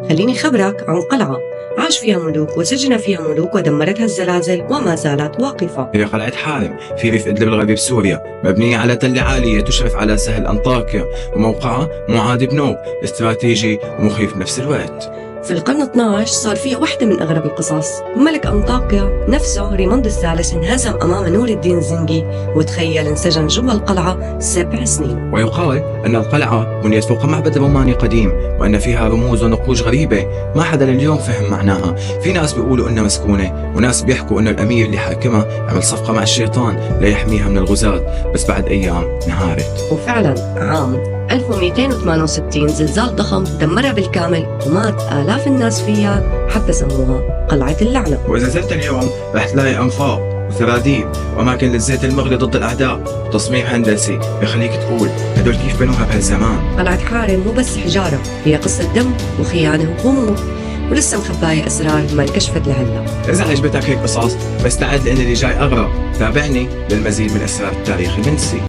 خليني خبرك عن قلعة عاش فيها ملوك وسجن فيها ملوك ودمرتها الزلازل وما زالت واقفة. هي قلعة حارم في ريف إدلب الغربي بسوريا، مبنية على تلة عالية تشرف على سهل أنطاكيا، وموقعها معاد بنوب استراتيجي ومخيف بنفس الوقت. في القرن 12 صار فيها واحدة من أغرب القصص. ملك أنطاكيا نفسه ريموند الثالث انهزم أمام نور الدين الزنجي، وتخيل انسجن جوا القلعة 7 سنين. ويقال أن القلعة بنيت فوق معبد روماني قديم، وأن فيها رموز ونقوش غريبة ما حدا لليوم فهم معناها. في ناس بيقولوا إنها مسكونة، وناس بيحكوا إن الأمير اللي حاكمها عمل صفقة مع الشيطان ليحميها من الغزاة، بس بعد أيام انهارت. وفعلا عام 1268 زلزال ضخم دمرها بالكامل ومات آلاف الناس فيها، حتى سموها قلعة اللعنة. وإذا زرت اليوم رح تلاقي أنفاق وسراديب وأماكن للزيت المغلي ضد الأعداء، تصميم هندسي بخليك تقول هدول كيف بنوها بهالزمان. قلعة حارم مو بس حجارة، هي قصة دم وخيانة وغموض، ولسه مخباية أسرار ما انكشفت لهلا. إذا عجبتك هيك قصص فاستعد لأن اللي جاي أغرب. تابعني للمزيد من أسرار التاريخ المنسي.